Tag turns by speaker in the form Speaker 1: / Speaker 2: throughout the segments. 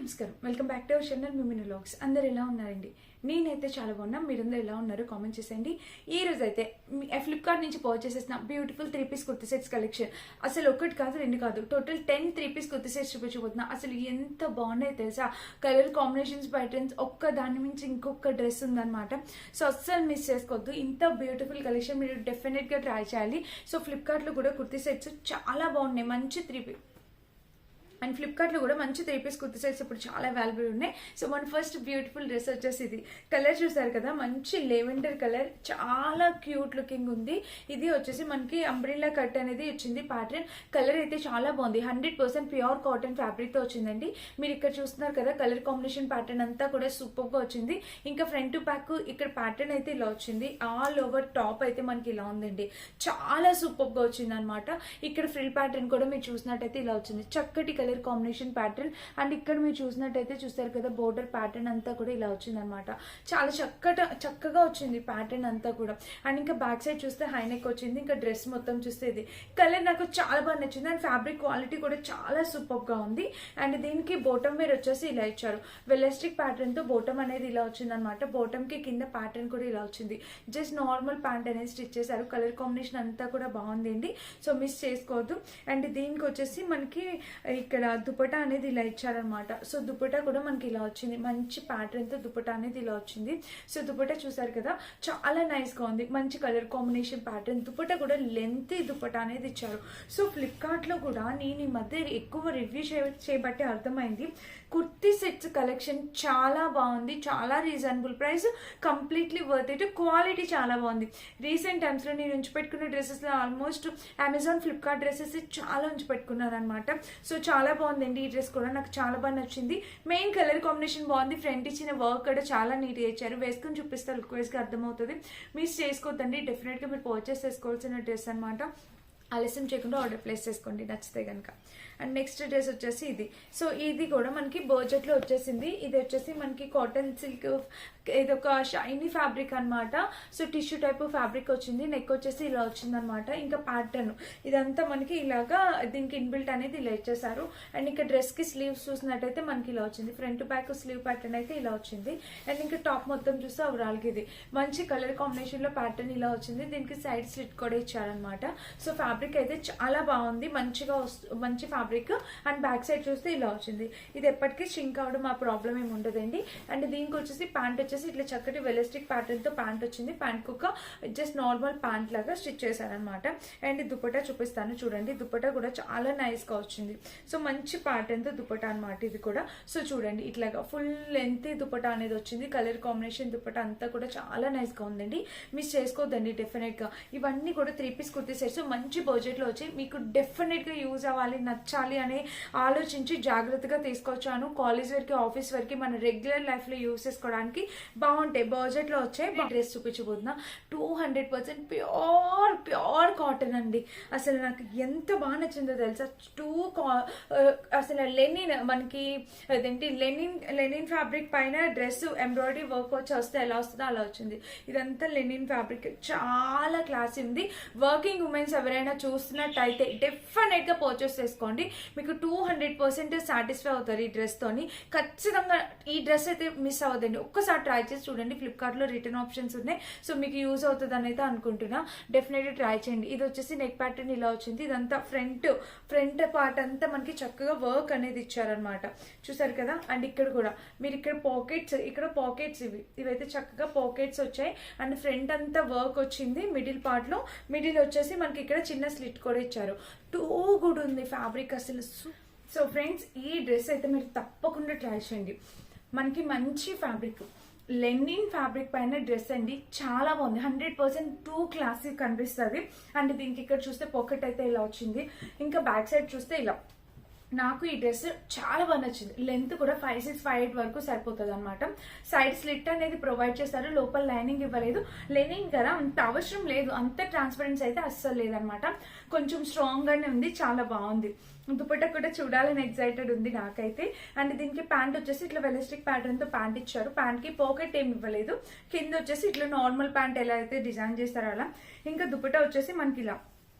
Speaker 1: నమస్కారం, welcome back to our channel Mimini vlogs. అందరు ఎలా ఉన్నారండి? నేనైతే చాలా బాగున్నా. మీరందరూ ఎలా ఉన్నారు కామెంట్ చేసేయండి. ఈ రోజు అయితే ఫ్లిప్కార్ట్ నుంచి పర్చేస్ చేసిన beautiful 3-piece kurti sets collection. అసలు ఒకటి కాదు, రెండు కాదు, టోటల్ 10 3-piece కుర్తీ సెట్స్ చూపించబోతున్నా. అసలు ఎంత బాగున్నాయి తెలుసా? కలర్ కాంబినేషన్స్, ప్యాటర్న్స్, ఒక్క దాని నుంచి ఇంకొక డ్రెస్ ఉందన్నమాట. సో అస్సలు మిస్ చేసుకోవద్దు. ఇంత బ్యూటిఫుల్ కలెక్షన్ మీరు డెఫినెట్ గా ట్రై చేయాలి. సో ఫ్లిప్కార్ట్ లో కూడా కుర్తీ సెట్స్ చాలా బాగున్నాయి. మంచి 3-piece అండ్ ఫ్లిప్కార్ట్లో కూడా మంచి 3-piece కుర్తీ సెట్స్ ఇప్పుడు చాలా అవైలబుల్ ఉన్నాయి. సో మన ఫస్ట్ బ్యూటిఫుల్ డ్రెస్ వచ్చేసి ఇది. కలర్ చూసారు కదా, మంచి లెవెండర్ కలర్, చాలా క్యూట్ లుకింగ్ ఉంది. ఇది వచ్చేసి మనకి అంబ్రిల్లా కట్ అనేది వచ్చింది ప్యాటర్న్. కలర్ అయితే చాలా బాగుంది. 100% ప్యూర్ కాటన్ ఫ్యాబ్రిక్ తో వచ్చిందండి. మీరు ఇక్కడ చూస్తున్నారు కదా, కలర్ కాంబినేషన్ ప్యాటర్న్ అంతా కూడా సూపర్ గా వచ్చింది. ఇంకా ఫ్రంట్ టు బ్యాక్ ఇక్కడ ప్యాటర్న్ అయితే ఇలా వచ్చింది. ఆల్ ఓవర్ టాప్ అయితే మనకి ఇలా ఉందండి. చాలా సూపర్ గా వచ్చింది అనమాట. ఇక్కడ ఫ్రిల్ ప్యాటర్న్ కూడా మీరు చూసినట్టయితే ఇలా వచ్చింది. చక్కటి కలర్ కాంబినేషన్ ప్యాటర్న్. అండ్ ఇక్కడ మీరు చూసినట్టయితే చూస్తారు కదా, బోర్డర్ ప్యాటర్న్ అంతా కూడా ఇలా వచ్చింది అనమాట. చాలా చక్కగా వచ్చింది ప్యాటర్న్ అంతా కూడా. అండ్ ఇంకా బ్యాక్ సైడ్ చూస్తే హైనెక్ వచ్చింది. ఇంకా డ్రెస్ మొత్తం చూస్తే ఇది కలర్ నాకు చాలా బాగా నచ్చింది. అండ్ ఫ్యాబ్రిక్ క్వాలిటీ కూడా చాలా సూపర్ గా ఉంది. అండ్ దీనికి బోటమ్ వేర్ వచ్చేసి ఇలా ఇచ్చారు. వెలాస్టిక్ ప్యాటర్న్ తో బోటమ్ అనేది ఇలా వచ్చింది అనమాట. బోటమ్ కి కింద ప్యాటర్న్ కూడా ఇలా వచ్చింది. జస్ట్ నార్మల్ ప్యాంట్ అనేది స్టిచ్ చేశారు. కలర్ కాంబినేషన్ అంతా కూడా బాగుంది. సో మిస్ చేసుకోవద్దు. అండ్ దీనికి వచ్చేసి మనకి ఇక్కడ దుపట్టా అనేది ఇలా ఇచ్చారనమాట. సో దుపట్టా కూడా మనకి ఇలా వచ్చింది. మంచి ప్యాటర్న్ తో దుపట్టా అనేది ఇలా వచ్చింది. సో దుపట్టా చూసారు కదా, చాలా నైస్ గా ఉంది. మంచి కలర్ కాంబినేషన్ ప్యాటర్న్. దుపట్టా కూడా లెంత్ దుపట్టా అనేది ఇచ్చారు. సో ఫ్లిప్కార్ట్ లో కూడా నేను ఈ మధ్య ఎక్కువ రివ్యూ చేయబట్టి అర్థమైంది, కుర్తీ సెట్స్ కలెక్షన్ చాలా బాగుంది. చాలా reasonable price, completely worth it. Quality చాలా బాగుంది. రీసెంట్ టైమ్స్ లో నేను ఉంచిపెట్టుకున్న డ్రెస్సెస్ లో ఆల్మోస్ట్ అమెజాన్, ఫ్లిప్కార్ట్ డ్రెస్సెస్ చాలా ఉంచిపెట్టుకున్నాను అనమాట. సో చాలా బాగుందండి. ఈ డ్రెస్ కూడా నాకు చాలా బాగా నచ్చింది. మెయిన్ కలర్ కాంబినేషన్ బాగుంది. ఫ్రంట్ ఇచ్చిన వర్క్ కూడా చాలా నీట్ గా ఇచ్చారు. వేసుకుని చూపిస్తే లుక్ వైజ్ గా అర్థమవుతుంది. మిస్ చేసుకోవద్దండి. డెఫినెట్ గా మీరు పర్చేస్ చేసుకోవాల్సిన డ్రెస్ అనమాట. ఆలస్యం చేయకుండా ఆర్డర్ ప్లేస్ చేసుకోండి నచ్చితే కనుక. అండ్ నెక్స్ట్ డ్రెస్ వచ్చేసి ఇది. సో ఇది కూడా మనకి బడ్జెట్ లో వచ్చేసింది. ఇది వచ్చేసి మనకి కాటన్ సిల్క్, ఇది ఒక షైనీ ఫ్యాబ్రిక్ అనమాట. సో టిష్యూ టైప్ ఫ్యాబ్రిక్ వచ్చింది. నెక్ వచ్చేసి ఇలా వచ్చింది అనమాట. ఇంకా ప్యాటర్న్ ఇదంతా మనకి ఇలాగా దీనికి ఇన్బిల్ట్ అనేది ఇలా ఇచ్చేసారు. అండ్ ఇంకా డ్రెస్ కి స్లీవ్స్ చూసినట్టయితే మనకి ఇలా వచ్చింది. ఫ్రంట్ బ్యాక్ స్లీవ్ ప్యాటర్న్ అయితే ఇలా వచ్చింది. అండ్ ఇంకా టాప్ మొత్తం చూస్తే ఓవరాల్ కి ఇది మంచి కలర్ కాంబినేషన్ లో ప్యాటర్న్ ఇలా వచ్చింది. దీనికి సైడ్ స్లిట్ కూడా ఇచ్చారనమాట. సో ఫ్యాబ్రిక్ అయితే చాలా బాగుంది. మంచి ఫ్యాబ్రిక్. అండ్ బ్యాక్ సైడ్ చూస్తే ఇలా వచ్చింది. ఇది ఎప్పటికీ షింక్ అవడం ఆ ప్రాబ్లం ఏమి ఉండదండి. అండ్ దీనికి వచ్చేసి ప్యాంట్ వచ్చేసి ఇట్లా చక్కటి వెలాస్టిక్ ప్యాటర్న్ తో ప్యాంట్ వచ్చింది. ప్యాంట్ కుక్క జస్ట్ నార్మల్ ప్యాంట్ లాగా స్టిచ్ చేశారనమాట. అండ్ దుపట్టా చూపిస్తాను చూడండి. దుపట్టా కూడా చాలా నైస్ గా వచ్చింది. సో మంచి ప్యాటర్న్ తో దుపట్టా అనమాట ఇది కూడా. సో చూడండి, ఇట్లాగా ఫుల్ లెంత్ దుపట్టా అనేది వచ్చింది. కలర్ కాంబినేషన్ దుపట్టా అంతా కూడా చాలా నైస్ గా ఉందండి. మిస్ చేసుకోవద్దండి డెఫినెట్ గా. ఇవన్నీ కూడా 3-piece కుర్తీ సెట్స్ మంచి బడ్జెట్ లో వచ్చి మీకు డెఫినెట్ గా యూజ్ అవ్వాలి, నచ్చాలి అని ఆలోచించి జాగ్రత్తగా తీసుకొచ్చాను. కాలేజ్ వరకు, ఆఫీస్ వరకు, మన రెగ్యులర్ లైఫ్ లో యూజ్ చేసుకోవడానికి బాగుంటాయి. బడ్జెట్ లో వచ్చాయి. డ్రెస్ చూపించబోతున్నా. 200% ప్యూర్ కాటన్ అండి. అసలు నాకు ఎంత బాగా నచ్చిందో తెలుసా. అసలు లెనిన్, మనకి అదేంటి లెనిన్ ఫ్యాబ్రిక్ పైన డ్రెస్ ఎంబ్రాయిడరీ వర్క్ వచ్చి వస్తే ఎలా వస్తుందో అలా వచ్చింది. ఇదంతా లెనిన్ ఫ్యాబ్రిక్, చాలా క్లాసీ ఉంది. వర్కింగ్ ఉమెన్స్ ఎవరైనా చూస్తున్నట్టయితే డెఫినెట్ గా పర్చేస్ చేసుకోండి. మీకు 200% సాటిస్ఫై అవుతారు ఈ డ్రెస్ తోని. ఖచ్చితంగా ఈ డ్రెస్ అయితే మిస్ అవ్వదండి. ఒక్కసారి ట్రై చేసి చూడండి. ఫ్లిప్కార్ట్ లో రిటర్న్ ఆప్షన్స్ ఉన్నాయి. సో మీకు యూజ్ అవుతుంది అని అయితే అనుకుంటున్నా. డెఫినెట్లీ ట్రై చేయండి. ఇది వచ్చేసి నెక్ ప్యాటర్న్ ఇలా వచ్చింది. ఇదంతా ఫ్రంట్ పార్ట్ అంతా మనకి చక్కగా వర్క్ అనేది ఇచ్చారనమాట. చూసారు కదా. అండ్ ఇక్కడ కూడా మీరు ఇక్కడ పాకెట్స్ ఇవైతే చక్కగా పాకెట్స్ వచ్చాయి. అండ్ ఫ్రంట్ అంతా వర్క్ వచ్చింది. మిడిల్ వచ్చేసి మనకి ఇక్కడ చిన్న స్లిట్ కూడా ఇచ్చారు. టూ గుడ్ ఉంది ఫ్యాబ్రిక్ అసలు. సో ఫ్రెండ్స్, ఈ డ్రెస్ అయితే మీరు తప్పకుండా ట్రై చేయండి. మనకి మంచి ఫ్యాబ్రిక్, లెనిన్ ఫ్యాబ్రిక్ పైన డ్రెస్ అండి. చాలా బాగుంది. 100% టూ క్లాసిక్ కనిపిస్తుంది. అండ్ దీనికి ఇక్కడ చూస్తే పాకెట్ అయితే ఇలా వచ్చింది. ఇంకా బ్యాక్ సైడ్ చూస్తే ఇలా. నాకు ఈ డ్రెస్ చాలా బాగా నచ్చింది. లెంత్ కూడా 5'6", 5'8" వరకు సరిపోతుంది అనమాట. సైడ్ స్లిట్ అనేది ప్రొవైడ్ చేస్తారు. లోపల లైనింగ్ ఇవ్వలేదు. లెనిన్ కదా, అంత అవసరం లేదు. అంత ట్రాన్స్పరెన్సీ అయితే అస్సలు లేదనమాట. కొంచెం స్ట్రాంగ్ గానే ఉంది. చాలా బాగుంది. దుపట్టా కూడా చూడాలని ఎక్సైటెడ్ ఉంది నాకైతే. అండ్ దీనికి ప్యాంట్ వచ్చేసి ఇట్లా వెలాస్టిక్ ప్యాటర్న్ తో ప్యాంట్ ఇచ్చారు. ప్యాంట్ కి పాకెట్ ఏమి ఇవ్వలేదు. కింద వచ్చేసి ఇట్లా నార్మల్ ప్యాంట్ ఎలా అయితే డిజైన్ చేస్తారో అలా. ఇంకా దుపట్టా వచ్చేసి మనకి ఇలా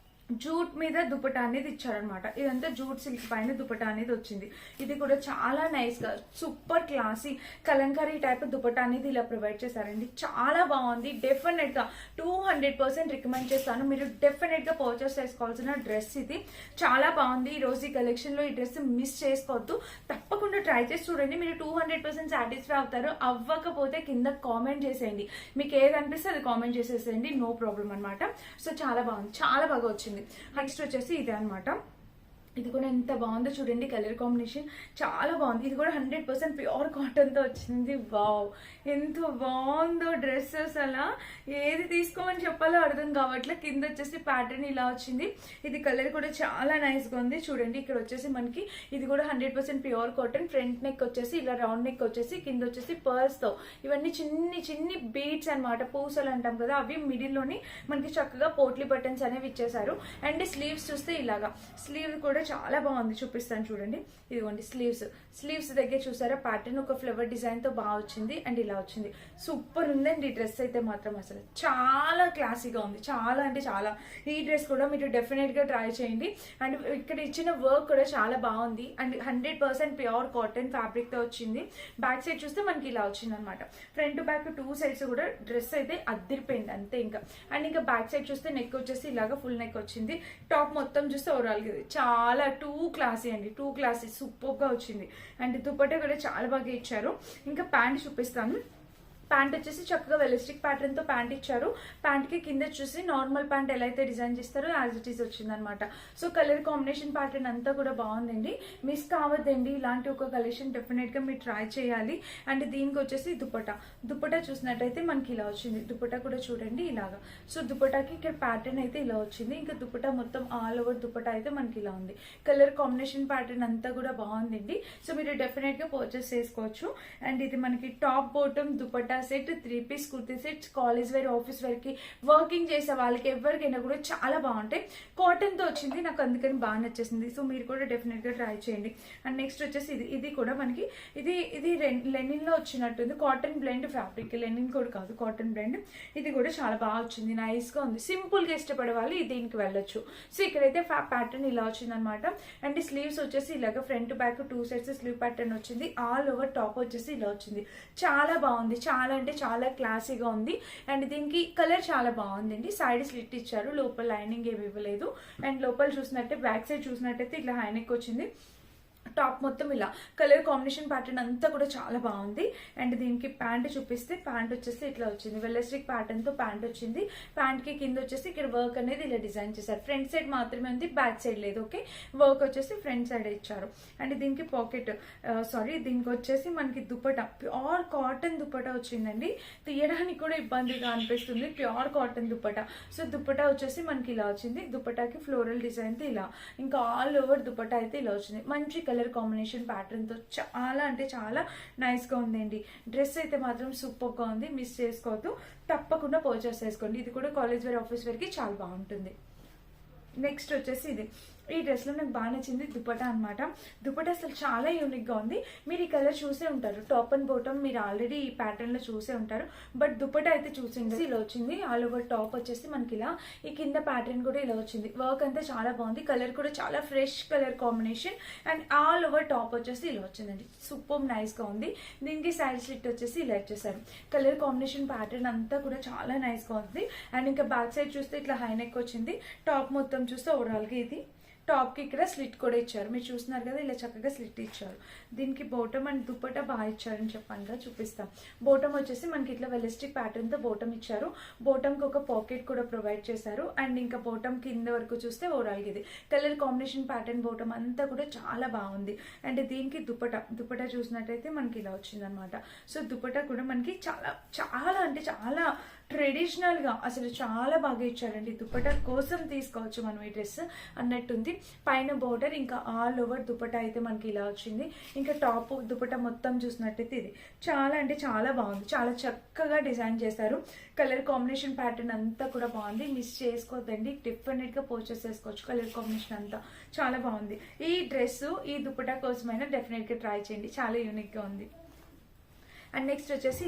Speaker 1: జూట్ మీద దుపట్టా అనేది ఇచ్చారనమాట. ఇదంతా జూట్ సిల్క్ పైన దుపట్టా అనేది వచ్చింది. ఇది కూడా చాలా నైస్ గా super classy Kalamkari type dupatta అనేది ఇలా ప్రొవైడ్ చేశారండి. చాలా బాగుంది. డెఫినెట్ గా 200% రికమెండ్ చేస్తాను. మీరు డెఫినెట్ గా పర్చేస్ చేసుకోవాల్సిన డ్రెస్ ఇది. చాలా బాగుంది. ఈ రోజు ఈ కలెక్షన్ లో ఈ డ్రెస్ మిస్ చేసుకోవద్దు. తప్పకుండా ట్రై చేసి చూడండి. మీరు 200% సాటిస్ఫై అవుతారు. అవ్వకపోతే కింద కామెంట్ చేసేయండి. మీకు ఏది అనిపిస్తే అది కామెంట్ చేసేసేయండి. నో ప్రాబ్లం అనమాట. సో చాలా బాగుంది. చాలా బాగా వచ్చింది. నెక్స్ట్ వచ్చేసి ఇదే అనమాట. ఇది కూడా ఎంత బాగుందో చూడండి. కలర్ కాంబినేషన్ చాలా బాగుంది. ఇది కూడా 100% ప్యూర్ కాటన్ తో వచ్చింది. వావ్, ఎంత బాగుందో డ్రెస్సెస్. అలా ఏది తీసుకోమని చెప్పాలో అర్థం కావట్లే. కింద వచ్చేసి ప్యాటర్న్ ఇలా వచ్చింది. ఇది కలర్ కూడా చాలా నైస్ గా ఉంది. చూడండి ఇక్కడ వచ్చేసి మనకి ఇది కూడా 100% ప్యూర్ కాటన్. ఫ్రంట్ నెక్ వచ్చేసి ఇలా రౌండ్ నెక్ వచ్చేసి కింద వచ్చేసి పర్ల్స్ తో ఇవన్నీ చిన్ని చిన్ని బీడ్స్ అనమాట. పూసలు అంటాం కదా, అవి మిడిల్ లోని మనకి చక్కగా పోట్లీ బటన్స్ అనేవి ఇచ్చేసారు. అండ్ స్లీవ్స్ చూస్తే ఇలాగా స్లీవ్ కూడా చాలా బాగుంది. చూపిస్తాను చూడండి. ఇదిగోండి స్లీవ్స్ దగ్గర చూసారా ప్యాటర్న్ ఒక ఫ్లవర్ డిజైన్ తో బాగా వచ్చింది. అండ్ ఇలా వచ్చింది. సూపర్ ఉందండి ఈ డ్రెస్ అయితే మాత్రం. అసలు చాలా క్లాసీగా ఉంది. చాలా అంటే చాలా. ఈ డ్రెస్ కూడా మీరు డెఫినెట్ గా ట్రై చేయండి. అండ్ ఇక్కడ ఇచ్చిన వర్క్ కూడా చాలా బాగుంది. అండ్ 100% ప్యూర్ కాటన్ ఫ్యాబ్రిక్ తో వచ్చింది. బ్యాక్ సైడ్ చూస్తే మనకి ఇలా వచ్చింది అనమాట. ఫ్రంట్ బ్యాక్ 2 సైడ్స్ కూడా డ్రెస్ అయితే అద్దరిపోయింది అంతే ఇంకా. అండ్ ఇంకా బ్యాక్ సైడ్ చూస్తే నెక్ వచ్చేసి ఇలాగా ఫుల్ నెక్ వచ్చింది. టాప్ మొత్తం చూస్తే ఓవరాల్ గా చాలా టూ క్లాసీ అండి. టూ క్లాసీ సూపర్ గా వచ్చింది. అండ్ దుపట్టా కూడా చాలా బాగా ఇచ్చారు. ఇంకా ప్యాంట్ చూపిస్తాను. ప్యాంట్ వచ్చేసి చక్కగా వెలిస్టిక్ ప్యాటర్న్ తో ప్యాంట్ ఇచ్చారు. ప్యాంట్ కి కింద చూసి నార్మల్ ప్యాంట్ ఎలా అయితే డిజైన్ చేస్తారో యాజ్ ఇట్ ఈస్ వచ్చింది అనమాట. సో కలర్ కాంబినేషన్ ప్యాటర్న్ అంతా కూడా బాగుందండి. మిస్ కావద్దండి. ఇలాంటి ఒక కలెక్షన్ డెఫినెట్ గా మీరు ట్రై చేయాలి. అండ్ దీనికి వచ్చేసి దుపట్టా చూసినట్టయితే మనకి ఇలా వచ్చింది. దుపట్టా కూడా చూడండి ఇలాగా. సో దుపట్టాకి ఇక్కడ ప్యాటర్న్ అయితే ఇలా వచ్చింది. ఇంకా దుపట్టా మొత్తం ఆల్ ఓవర్ దుపట్టా అయితే మనకి ఇలా ఉంది. కలర్ కాంబినేషన్ ప్యాటర్న్ అంతా కూడా బాగుందండి. సో మీరు డెఫినెట్ గా పర్చేస్ చేసుకోవచ్చు. అండ్ ఇది మనకి top bottom dupatta set, 3 piece kurti sets, college wear, office wear కి, వర్కింగ్ చేసే వాళ్ళకి ఎవరికైనా కూడా చాలా బాగుంటాయి. కాటన్ తో వచ్చింది. నాకు అందుకని బాగా నచ్చేసింది. సో మీరు కూడా డెఫినెట్ గా ట్రై చేయండి. అండ్ నెక్స్ట్ వచ్చేసి ఇది కూడా మనకి ఇది లెనిన్ లో వచ్చినట్టుంది. Cotton blend fabric. లెనిన్ కూడా కాదు, కాటన్ బ్లెండ్. ఇది కూడా చాలా బాగా వచ్చింది. నైస్ గా ఉంది. సింపుల్ గా ఇష్టపడే వాళ్ళు దీనికి వెళ్ళొచ్చు. సో ఇక్కడైతే ప్యాటర్న్ ఇలా వచ్చింది అనమాట. అండ్ స్లీవ్స్ వచ్చేసి ఇలాగ front back 2 sides slew pattern వచ్చింది. ఆల్ ఓవర్ టాప్ వచ్చేసి ఇలా వచ్చింది. చాలా బాగుంది. చాలా అంటే చాలా క్లాసీగా ఉంది. అండ్ దీనికి కలర్ చాలా బాగుందండి. సైడ్ స్లిట్ ఇచ్చారు. లోపల లైనింగ్ ఏమి ఇవ్వలేదు. అండ్ లోపల చూసినట్టే బ్యాక్ సైడ్ చూసినట్టయితే ఇట్లా హైనెక్ వచ్చింది. టాప్ మొత్తం ఇలా కలర్ కాంబినేషన్ ప్యాటర్న్ అంతా కూడా చాలా బాగుంది. అండ్ దీనికి ప్యాంట్ చూపిస్తే ప్యాంట్ వచ్చేసి ఇట్లా వచ్చింది. వెల్లస్టిక్ ప్యాటర్న్ తో ప్యాంట్ వచ్చింది. ప్యాంట్ కి కింద వచ్చేసి ఇక్కడ వర్క్ అనేది ఇలా డిజైన్ చేశారు. ఫ్రంట్ సైడ్ మాత్రమే ఉంది, బ్యాక్ సైడ్ లేదు. ఓకే, వర్క్ వచ్చేసి ఫ్రంట్ సైడ్ ఇచ్చారు. అండ్ దీనికి పాకెట్ దీనికి వచ్చేసి మనకి దుపట్టా ప్యూర్ కాటన్ దుపట్టా వచ్చిందండి. తీయడానికి కూడా ఇబ్బందిగా అనిపిస్తుంది. Pure cotton dupatta. So dupatta వచ్చేసి మనకి ఇలా వచ్చింది. దుపట్టాకి ఫ్లోరల్ డిజైన్ తో ఇలా, ఇంకా ఆల్ ఓవర్ దుపట్టా అయితే ఇలా వచ్చింది. మంచి కలర్ కాంబినేషన్ ప్యాటర్న్ తో చాలా అంటే చాలా నైస్ గా ఉందండి. డ్రెస్ అయితే మాత్రం సూపర్ గా ఉంది. మిస్ చేసుకోవద్దు. తప్పకుండా పర్చేస్ చేసుకోండి. ఇది కూడా కాలేజ్ వేర్, ఆఫీస్ వేర్ కి చాలా బాగుంటుంది. నెక్స్ట్ వచ్చేసి ఈ డ్రెస్ లో నాకు బాగా నచ్చింది దుపట్టా అనమాట. దుపట్టా అసలు చాలా యూనిక్ గా ఉంది. మీరు ఈ కలర్ చూసే ఉంటారు. టాప్ అండ్ బాటమ్ మీరు ఆల్రెడీ ఈ ప్యాటర్న్ లో చూసే ఉంటారు. బట్ దుపట్టా అయితే చూసింది ఇలా వచ్చింది. ఆల్ ఓవర్ టాప్ వచ్చేసి మనకి ఇలా, ఈ కింద ప్యాటర్న్ కూడా ఇలా వచ్చింది. వర్క్ అంతా చాలా బాగుంది. కలర్ కూడా చాలా fresh colour combination. And all over top వచ్చేసి ఇలా వచ్చిందండి. సూపర్ నైస్ గా ఉంది. దీనికి సైడ్ స్లిట్ వచ్చేసి ఇలా ఇచ్చేసారు. కలర్ కాంబినేషన్ ప్యాటర్న్ అంతా కూడా చాలా నైస్ గా ఉంది. అండ్ ఇంకా బ్యాక్ సైడ్ చూస్తే ఇట్లా హైనెక్ వచ్చింది. టాప్ మొత్తం చూస్తే ఓవరాల్ గా ఇది టాప్ కి ఇక్కడ స్లిట్ కూడా ఇచ్చారు. మీరు చూస్తున్నారు కదా, ఇలా చక్కగా స్లిట్ ఇచ్చారు. దీనికి బోటమ్ అండ్ దుపట్టా బాగా ఇచ్చారని చెప్పాను కదా, చూపిస్తాం. బోటమ్ వచ్చేసి మనకి ఇట్లా వెలిస్టిక్ ప్యాటర్న్ తో బోటమ్ ఇచ్చారు. బోటమ్ కి ఒక పాకెట్ కూడా ప్రొవైడ్ చేశారు. అండ్ ఇంకా బోటమ్ కింద వరకు చూస్తే ఓవరాల్ ఇది కలర్ కాంబినేషన్ ప్యాటర్న్ బోటమ్ అంతా కూడా చాలా బాగుంది. అండ్ దీనికి దుపట్టా చూసినట్టయితే మనకి ఇలా వచ్చింది అనమాట. సో దుపట్టా కూడా మనకి చాలా చాలా అంటే చాలా ట్రెడిషనల్ గా అసలు చాలా బాగా ఇచ్చారండి. దుపట్టా కోసం తీసుకోవచ్చు మనం ఈ డ్రెస్ అన్నట్టుంది. పైన బోర్డర్ ఇంకా ఆల్ ఓవర్ దుపట్టా అయితే మనకి ఇలా వచ్చింది. ఇంకా టాప్ దుపట్టా మొత్తం చూసినట్టయితే ఇది చాలా అంటే చాలా బాగుంది. చాలా చక్కగా డిజైన్ చేశారు. కలర్ కాంబినేషన్ ప్యాటర్న్ అంతా కూడా బాగుంది. మిస్ చేసుకోవద్దండి. డెఫినెట్ గా పర్చేస్ చేసుకోవచ్చు. కలర్ కాంబినేషన్ అంతా చాలా బాగుంది. ఈ డ్రెస్ ఈ దుపట్టా కోసమైనా డెఫినెట్ గా ట్రై చేయండి. చాలా యూనిక్ గా ఉంది. అండ్ నెక్స్ట్ వచ్చేసి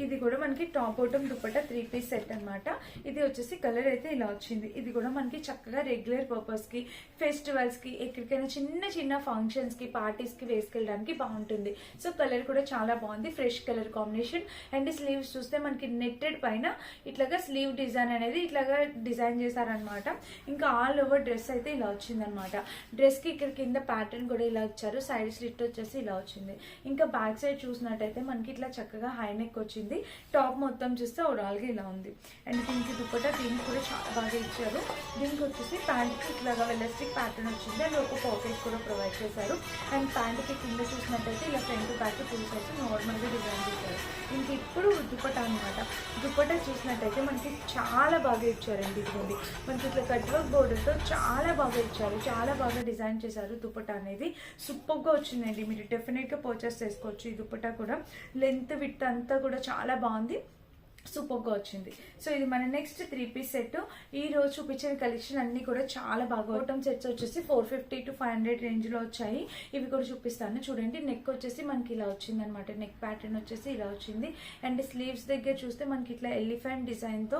Speaker 1: ఇది కూడా మనకి top bottom dupatta 3 piece set అన్నమాట. ఇది వచ్చేసి కలర్ అయితే ఇలా వచ్చింది. ఇది కూడా మనకి చక్కగా రెగ్యులర్ పర్పస్ కి, ఫెస్టివల్స్ కి, ఎక్కడికైనా చిన్న చిన్న ఫంక్షన్స్ కి, పార్టీస్ కి వేసుకెళ్ళడానికి బాగుంటుంది. సో కలర్ కూడా చాలా బాగుంది, fresh colour combination. And sleeves చూస్తే మనకి నెట్టెడ్ పైన ఇట్లాగా స్లీవ్ డిజైన్ అనేది ఇట్లాగా డిజైన్ చేశారనమాట. ఇంకా ఆల్ ఓవర్ డ్రెస్ అయితే ఇలా వచ్చింది అనమాట. డ్రెస్ కి ఇక్కడ కింద ప్యాటర్న్ కూడా ఇలా ఇచ్చారు, సైడ్ స్లిట్ వచ్చేసి ఇలా వచ్చింది. ఇంకా బ్యాక్ సైడ్ చూసినట్టయితే మనకి ఇట్లా చక్కగా హై నెక్ వచ్చింది. టాప్ మొత్తం చూస్తే ఓవరాల్ గా ఇలా ఉంది. అండ్ దీనికి దుపట్టా దీనికి కూడా చాలా బాగా ఇచ్చారు. దీనికి వచ్చేసి ప్యాంట్ కి ఇట్లాగా వెల్లస్టిక్ ప్యాటర్న్ వచ్చింది అండ్ ఒక పాకెట్ కూడా ప్రొవైడ్ చేశారు. అండ్ ప్యాంట్ కి కింద చూసినట్టయితే ఇలా front back full size normal గా డిజైన్ చేశారు. ఇంక ఇప్పుడు దుపట్టా అనమాట. దుపట్టా చూసినట్టయితే మనకి చాలా బాగా ఇచ్చారండి. ఇదిగోండి మనకి ఇట్లా కట్ వర్క్ బోర్డర్ తో చాలా బాగా ఇచ్చారు, చాలా బాగా డిజైన్ చేశారు. దుపట్టా అనేది సూపర్ గా వచ్చిందండి. మీరు డెఫినెట్ గా పర్చేస్ చేసుకోవచ్చు. ఈ దుపట్టా కూడా లెంత్ విడ్త్ అంతా కూడా చాలా బాగుంది, సూపర్ గా వచ్చింది. సో ఇది మన నెక్స్ట్ 3 పీస్ సెట్. ఈ రోజు చూపించిన కలెక్షన్ అన్ని కూడా చాలా బాగా. బాటమ్ సెట్స్ వచ్చేసి 450 to 500 రేంజ్ లో వచ్చాయి. ఇవి కూడా చూపిస్తాను చూడండి. నెక్ వచ్చేసి మనకి ఇలా వచ్చింది అనమాట. నెక్ ప్యాటర్న్ వచ్చేసి ఇలా వచ్చింది. అండ్ స్లీవ్స్ దగ్గర చూస్తే మనకి ఇట్లా ఎలిఫెంట్ డిజైన్ తో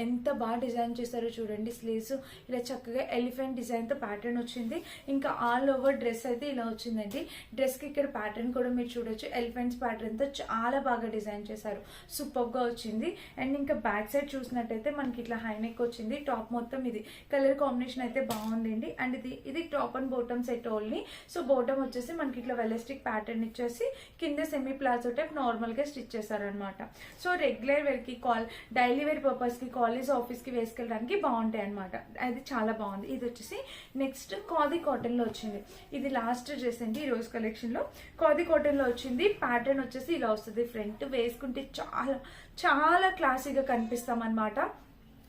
Speaker 1: ఎంత బాగా డిజైన్ చేశారో చూడండి. స్లీవ్స్ ఇలా చక్కగా ఎలిఫెంట్ డిజైన్ తో ప్యాటర్న్ వచ్చింది. ఇంకా ఆల్ ఓవర్ డ్రెస్ అయితే ఇలా వచ్చిందండి. డ్రెస్ కి ఇక్కడ ప్యాటర్న్ కూడా మీరు చూడొచ్చు, ఎలిఫెంట్స్ ప్యాటర్న్ తో చాలా బాగా డిజైన్ చేశారు, సూపర్ గా వచ్చింది. అండ్ ఇంకా బ్యాక్ సైడ్ చూసినట్టయితే మనకి ఇట్లా హై నెక్ వచ్చింది. టాప్ మొత్తం ఇది కలర్ కాంబినేషన్ అయితే బాగుందండి. అండ్ ఇది top and bottom set only. So bottom వచ్చేసి మనకి ఇట్లా వెలస్టిక్ ప్యాటర్న్ ఇచ్చేసి కింద సెమీ ప్లాజో టైప్ నార్మల్ గా స్టిచ్ చేశారనమాట. సో రెగ్యులర్ వేర్ కి, డైలీ వేర్ పర్పస్ కి, కాలేజ్ ఆఫీస్ కి వేసుకెళ్ళడానికి బాగుంటాయి అనమాట. అది చాలా బాగుంది. ఇది వచ్చేసి నెక్స్ట్ ఖాదీ కాటన్ లో వచ్చింది. ఇది లాస్ట్ డ్రెస్ అండి ఈ రోజు కలెక్షన్ లో. ఖాదీ కాటన్ లో వచ్చింది. ప్యాటర్న్ వచ్చేసి ఇలా వస్తుంది. ఫ్రంట్ వేసుకుంటే చాలా చాలా క్లాసీగా కనిపిస్తాం అనమాట.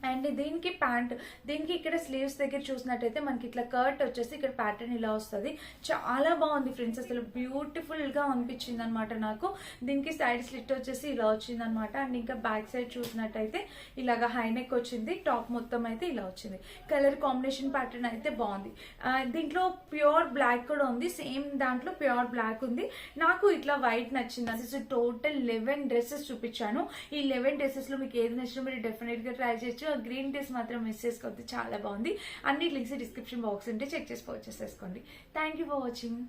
Speaker 1: అండ్ దీనికి ప్యాంట్, దీనికి ఇక్కడ స్లీవ్స్ దగ్గర చూసినట్టయితే మనకి ఇట్లా కర్ట్ వచ్చేసి ఇక్కడ ప్యాటర్న్ ఇలా వస్తుంది. చాలా బాగుంది ఫ్రెండ్స్, అసలు బ్యూటిఫుల్ గా అనిపించింది అనమాట నాకు. దీనికి సైడ్ స్లిట్ వచ్చేసి ఇలా వచ్చింది అనమాట. అండ్ ఇంకా బ్యాక్ సైడ్ చూసినట్టయితే ఇలాగా హై నెక్ వచ్చింది. టాప్ మొత్తం అయితే ఇలా వచ్చింది. కలర్ కాంబినేషన్ ప్యాటర్న్ అయితే బాగుంది. దీంట్లో ప్యూర్ బ్లాక్ కూడా ఉంది, సేమ్ దాంట్లో ప్యూర్ బ్లాక్ ఉంది. నాకు ఇట్లా వైట్ నచ్చింది. అసలు టోటల్ 11 డ్రెస్సెస్ చూపించాను. ఈ 11 డ్రెస్సెస్ లో మీకు ఏది నచ్చినా మీరు డెఫినెట్ గా ట్రై చేయొచ్చు. గ్రీన్ డ్రెస్ మాత్రం మిస్ చేసుకోవద్దు, చాలా బాగుంది. అన్ని లింక్స్ డిస్క్రిప్షన్ బాక్స్ ఉంటే చెక్ చేసి పర్చేస్ చేసుకోండి. Thank you for watching.